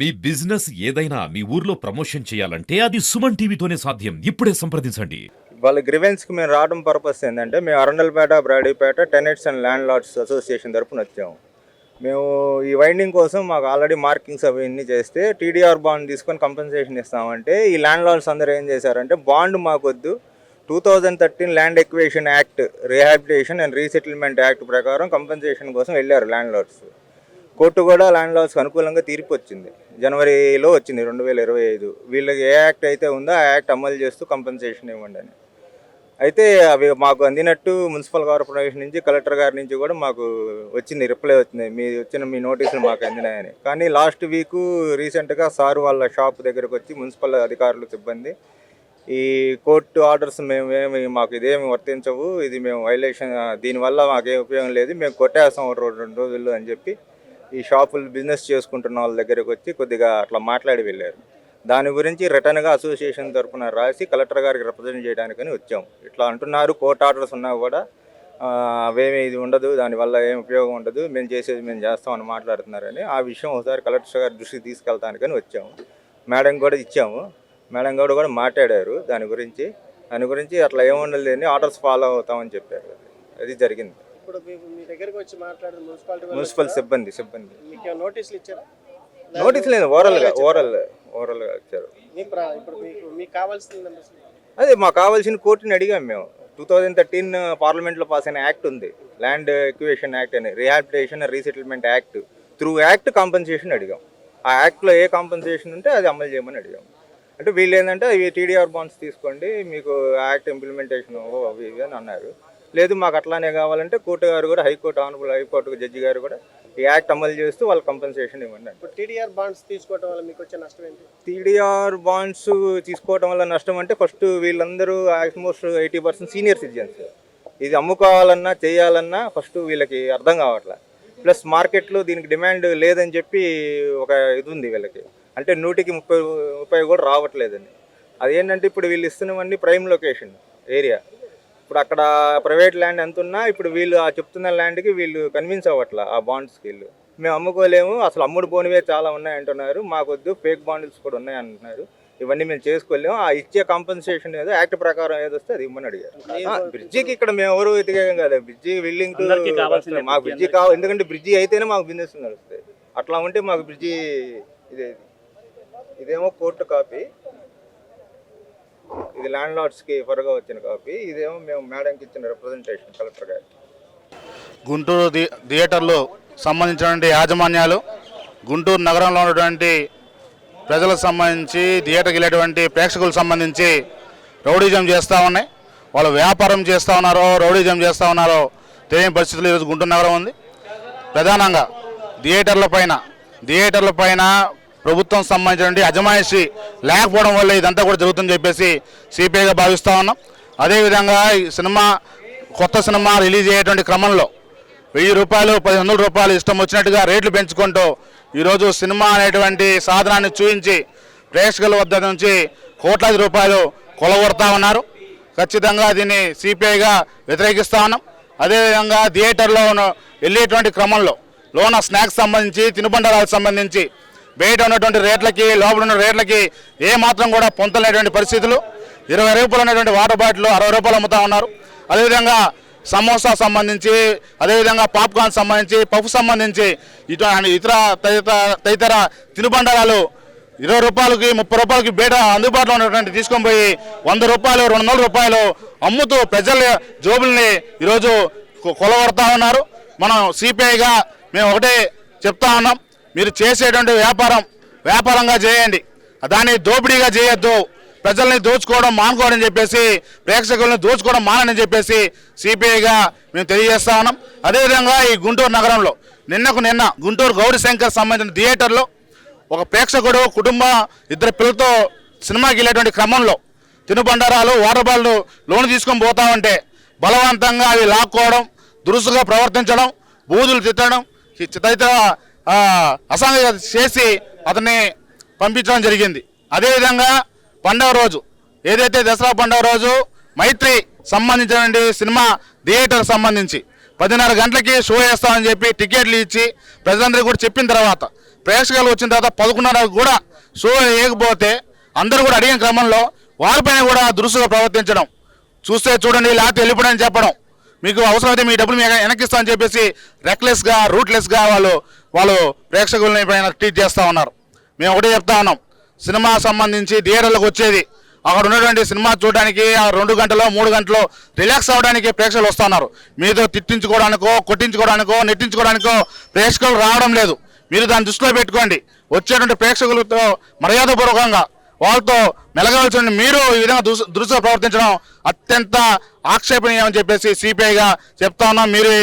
మీ business ఏదైనా మీ ఊర్లో promotion చేయాలంటే అది సుమన్ టీవీతోనే సాధ్యం. ఇప్పుడే సంప్రదించండి. వాళ్ళ గ్రివెన్స్కి మేము రావడం పర్పస్ ఏంటంటే మేము Arundelpet Brodipet tenants and landlords association తరఫున వచ్చాము. మేము ఈ వైండింగ్ కోసం మాకు ఆల్రెడీ మార్కింగ్స్ అవన్నీ చేస్తే టీడీఆర్ బాండ్ తీసుకొని కంపెన్సేషన్ ఇస్తామంటే ఈ ల్యాండ్ లార్డ్స్ అందరూ ఏం చేశారంటే బాండ్ మాకొద్దు, 2013 land equation act, rehabilitation and resettlement act ప్రకారం కంపెన్సేషన్ కోసం వెళ్ళారు ల్యాండ్ లార్డ్స్. కోర్టు కూడా ల్యాండ్ లార్డ్స్కి అనుకూలంగా తీర్పు వచ్చింది. జనవరిలో వచ్చింది 2025. వీళ్ళకి ఏ యాక్ట్ అయితే ఉందో ఆ యాక్ట్ అమలు చేస్తూ కంపెన్సేషన్ ఇవ్వండి అని. అయితే అవి మాకు అందినట్టు మున్సిపల్ కార్పొరేషన్ నుంచి కలెక్టర్ గారి నుంచి కూడా మాకు వచ్చింది, రిప్లై వచ్చింది, మీ నోటీసులు మాకు అందినాయని. కానీ లాస్ట్ వీక్ రీసెంట్గా సార్ వాళ్ళ షాప్ దగ్గరకు వచ్చి మున్సిపల్ అధికారులు సిబ్బంది ఈ కోర్టు ఆర్డర్స్ మాకు ఇదేమి వర్తించవు, ఇది మేము వైలేషన్, దీనివల్ల మాకేం ఉపయోగం లేదు, మేము కొట్టేస్తాం 2 రోజుల్లో అని చెప్పి ఈ షాపులు బిజినెస్ చేసుకుంటున్న వాళ్ళ దగ్గరకు వచ్చి కొద్దిగా అట్లా మాట్లాడి వెళ్ళారు. దాని గురించి రిటర్న్గా అసోసియేషన్ తరఫున రాసి కలెక్టర్ గారికి రిప్రజెంట్ చేయడానికని వచ్చాము. ఇట్లా అంటున్నారు, కోర్టు ఆర్డర్స్ ఉన్నా కూడా అవేమీ ఇది ఉండదు, దానివల్ల ఏం ఉపయోగం ఉండదు, మేము చేసేది మేము చేస్తామని మాట్లాడుతున్నారని. ఆ విషయం ఒకసారి కలెక్టర్ గారి దృష్టికి తీసుకెళ్తానికని వచ్చాము. మేడం కూడా ఇచ్చాము, మేడం కూడా మాట్లాడారు దాని గురించి అట్లా ఏముండదు అని ఆర్డర్స్ ఫాలో అవుతామని చెప్పారు. అది జరిగింది. ఇప్పుడు మీ దగ్గరికి వచ్చి మాట్లాడిన మున్సిపల్ సిబ్బంది మీకు నోటీసులు ఇచ్చారా? నోటీస్ లేదు, ఓరల్గా ఇచ్చారు. ఇప్పుడు మీకు కావాల్సిన అదే మాకు కావాల్సిన కోర్టుని అడిగాం మేము. 2013 పార్లమెంట్లో పాస్ అయిన యాక్ట్ ఉంది, ల్యాండ్ ఎక్వేషన్ యాక్ట్ అని, rehabilitation resettlement act. Through act compensation అడిగాం. ఆ యాక్ట్లో ఏ కాంపెన్సేషన్ ఉంటే అది అమలు చేయమని అడిగాం. అంటే వీళ్ళు ఏంటంటే ఇవి టీడీఆర్ బాండ్స్ తీసుకోండి, మీకు యాక్ట్ ఇంప్లిమెంటేషన్ అవి ఇవి అని అన్నారు. లేదు మాకు అట్లానే కావాలంటే కోర్టు గారు కూడా ఆనరబుల్ హైకోర్టు జడ్జి గారు కూడా ఈ యాక్ట్ అమలు చేస్తూ వాళ్ళ కంపెన్సేషన్ ఇవ్వండి. ఇప్పుడు టీడీఆర్ బాండ్స్ తీసుకోవడం వల్ల మీకు వచ్చే నష్టం ఏంటి? టీడీఆర్ బాండ్స్ తీసుకోవడం వల్ల నష్టం అంటే ఫస్ట్ వీళ్ళందరూ ఆల్మోస్ట్ 80% సీనియర్ సిటిజన్స్. ఇది అమ్ముకోవాలన్నా చేయాలన్నా ఫస్ట్ వీళ్ళకి అర్థం కావట్లే. ప్లస్ మార్కెట్లో దీనికి డిమాండ్ లేదని చెప్పి ఒక ఇది ఉంది వీళ్ళకి, అంటే 100కి 30 కూడా రావట్లేదని. అదేంటంటే ఇప్పుడు వీళ్ళు ఇస్తున్నవన్నీ ప్రైమ్ లొకేషన్ ఏరియా. ఇప్పుడు అక్కడ ప్రైవేట్ ల్యాండ్ ఎంత ఉన్నా ఇప్పుడు వీళ్ళు ఆ చెప్తున్న ల్యాండ్కి వీళ్ళు కన్విన్స్ అవ్వట్లా. ఆ బాండ్స్కి వీళ్ళు మేము అమ్ముకోలేము, అసలు అమ్ముడు పోనివే చాలా ఉన్నాయంటున్నారు, మాకొద్దు ఫేక్ బాండ్స్ కూడా ఉన్నాయి అంటున్నారు, ఇవన్నీ మేము చేసుకోలేము, ఆ ఇచ్చే కాంపెన్సేషన్ ఏదో యాక్ట్ ప్రకారం ఏదో వస్తే అది ఇమ్మని అడిగారు. బ్రిడ్జికి ఇక్కడ మేము ఎవరు ఎతికేయం కదా, బ్రిడ్జి బిల్డింగ్ మాకు బ్రిడ్జి కావాలి, ఎందుకంటే బ్రిడ్జి అయితేనే మాకు బిజినెస్ నడుస్తుంది. అట్లా ఉంటే మాకు బ్రిడ్జి ఇదేమో కోర్టు కాపీ, ఇది ల్యాండ్ లార్డ్స్కి ఫర్గా వచ్చిన కాపీ, ఇదేమో మేము మేడంకి ఇచ్చిన రిప్రజెంటేషన్ కలెక్టర్ గారు. గుంటూరు థియేటర్లు సంబంధించినటువంటి యాజమాన్యాలు గుంటూరు నగరంలో ఉన్నటువంటి ప్రజలకు సంబంధించి థియేటర్కి వెళ్ళేటువంటి ప్రేక్షకులకు సంబంధించి రౌడీజం చేస్తూ ఉన్నాయి. వాళ్ళు వ్యాపారం చేస్తూ ఉన్నారో రౌడీజం చేస్తూ ఉన్నారో తెలియని పరిస్థితులు ఈరోజు గుంటూరు నగరం ఉంది. ప్రధానంగా థియేటర్ల పైన ప్రభుత్వం సంబంధించినటువంటి అజమాయిషి లేకపోవడం వల్ల ఇదంతా కూడా జరుగుతుందని చెప్పేసి సిపిఐగా భావిస్తూ ఉన్నాం. అదేవిధంగా ఈ కొత్త సినిమా రిలీజ్ అయ్యేటువంటి క్రమంలో 1000 రూపాయలు 1500 రూపాయలు ఇష్టం వచ్చినట్టుగా రేట్లు పెంచుకుంటూ ఈరోజు సినిమా అనేటువంటి సాధనాన్ని చూపించి ప్రేక్షకుల వద్ద నుంచి కోట్లాది రూపాయలు కొలగొడతా ఉన్నారు. ఖచ్చితంగా దీన్ని సిపిఐగా వ్యతిరేకిస్తూ ఉన్నాం. అదేవిధంగా థియేటర్లో వెళ్ళేటువంటి క్రమంలో లోన స్నాక్స్ సంబంధించి తినుబండారాలకు సంబంధించి బయట ఉన్నటువంటి రేట్లకి లోపల ఉన్న రేట్లకి ఏమాత్రం కూడా పొంతలేటువంటి పరిస్థితులు. 20 రూపాయలు ఉన్నటువంటి వాటర్ బాటిల్ 60 రూపాయలు అమ్ముతా ఉన్నారు. అదేవిధంగా సమోసా సంబంధించి, అదేవిధంగా పాప్కార్న్ సంబంధించి, పప్పు సంబంధించి ఇతర తదితర తినుబండారాలు 20 రూపాయలకి 30 రూపాయలకి బయట అందుబాటులో ఉన్నటువంటి తీసుకొని పోయి 100 రూపాయలు 200 రూపాయలు అమ్ముతూ ప్రజల జోబుల్ని ఈరోజు కొలగొడతా ఉన్నారు. మనం సిపిఐగా మేము ఒకటే చెప్తా ఉన్నాం, మీరు చేసేటువంటి వ్యాపారంగా చేయండి, దాన్ని దోపిడీగా చేయొద్దు, ప్రజల్ని దోచుకోవడం మానుకోవడం చెప్పేసి, ప్రేక్షకులను దోచుకోవడం మానని చెప్పేసి సిపిఐగా మేము తెలియజేస్తా ఉన్నాం. అదేవిధంగా ఈ గుంటూరు నగరంలో నిన్న గుంటూరు గౌరీశంకర్ సంబంధించిన థియేటర్లో ఒక ప్రేక్షకుడు కుటుంబం 2 పిల్లలతో సినిమాకి వెళ్ళేటువంటి క్రమంలో తినుబండారాలు వాటర్ బాటిల్ లోన్ తీసుకొని పోతా ఉంటే బలవంతంగా అవి లాక్కోవడం, దురుసుగా ప్రవర్తించడం, బూదులు తిట్టడం తదితర అసాంఘిక చేసి అతన్ని పంపించడం జరిగింది. అదేవిధంగా పండుగ రోజు ఏదైతే దసరా పండుగ రోజు మైత్రి సంబంధించినటువంటి సినిమా థియేటర్ సంబంధించి 10:30 గంటలకి షో వేస్తామని చెప్పి టికెట్లు ఇచ్చి ప్రజలందరికీ కూడా చెప్పిన తర్వాత ప్రేక్షకులు వచ్చిన తర్వాత 11:30 కూడా షో వేయకపోతే అందరూ కూడా అడిగిన క్రమంలో వారిపైన కూడా దురుసుగా ప్రవర్తించడం, చూస్తే చూడండి లేకపోతే వెళ్ళిపోవడం చెప్పడం, మీకు అవసరమైతే మీ డబ్బులు మీకు వెనక్కిస్తా అని చెప్పేసి రెక్లెస్గా రూట్లెస్గా వాళ్ళు ప్రేక్షకులని పైన ట్రీట్ చేస్తూ ఉన్నారు. మేము ఒకటే చెప్తా ఉన్నాం, సినిమా సంబంధించి థియేటర్లకు వచ్చేది అక్కడ ఉన్నటువంటి సినిమా చూడడానికి 2 గంటలో 3 గంటలో రిలాక్స్ అవ్వడానికి ప్రేక్షకులు వస్తున్నారు. మీతో తిట్టించుకోవడానికో కొట్టించుకోవడానికో నెట్టించుకోవడానికో ప్రేక్షకులు రావడం లేదు. మీరు దాన్ని దృష్టిలో పెట్టుకోండి. వచ్చేటువంటి ప్రేక్షకులతో మర్యాదపూర్వకంగా వాళ్ళతో మెలగవలసిన మీరు ఈ విధంగా దురుసుగా ప్రవర్తించడం అత్యంత ఆక్షేపణీయం అని చెప్పేసి సిపిఐగా చెప్తా ఉన్నాం. మీరు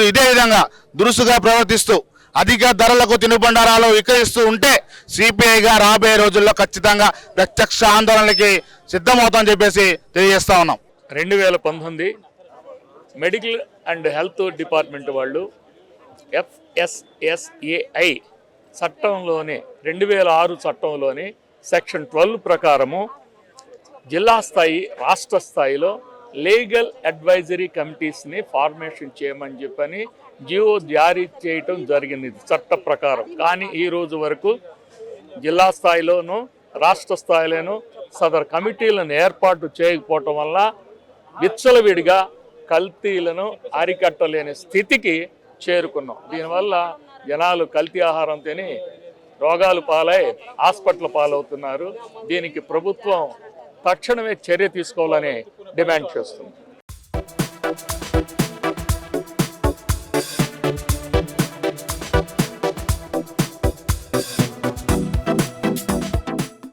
ఇదే విధంగా దురుసుగా ప్రవర్తిస్తూ అధిక ధరలకు తినుబండారాలు విక్రయిస్తూ ఉంటే సిపిఐగా రాబోయే రోజుల్లో ఖచ్చితంగా ప్రత్యక్ష ఆందోళనలకి సిద్ధమవుతామని చెప్పేసి తెలియజేస్తా ఉన్నాం. 2019 మెడికల్ అండ్ హెల్త్ డిపార్ట్మెంట్ వాళ్ళు FSSAI చట్టంలోని 2006 చట్టంలోని సెక్షన్ 12 ప్రకారము జిల్లా స్థాయి రాష్ట్ర స్థాయిలో లీగల్ అడ్వైజరీ కమిటీస్ని ఫార్మేషన్ చేయమని చెప్పని జియో జారీ చేయటం జరిగింది చట్ట ప్రకారం. కానీ ఈ రోజు వరకు జిల్లా స్థాయిలోనూ రాష్ట్ర స్థాయిలోనూ సదరు కమిటీలను ఏర్పాటు చేయకపోవటం వల్ల విచ్చలవిడిగా కల్తీలను అరికట్టలేని స్థితికి చేరుకున్నాం. దీనివల్ల జనాలు కల్తీ ఆహారం తిని రోగాలు పాలై హాస్పిటల్ పాలవుతున్నారు. దీనికి ప్రభుత్వం తక్షణమే చర్య తీసుకోవాలని డిమాండ్ చేస్తుంది.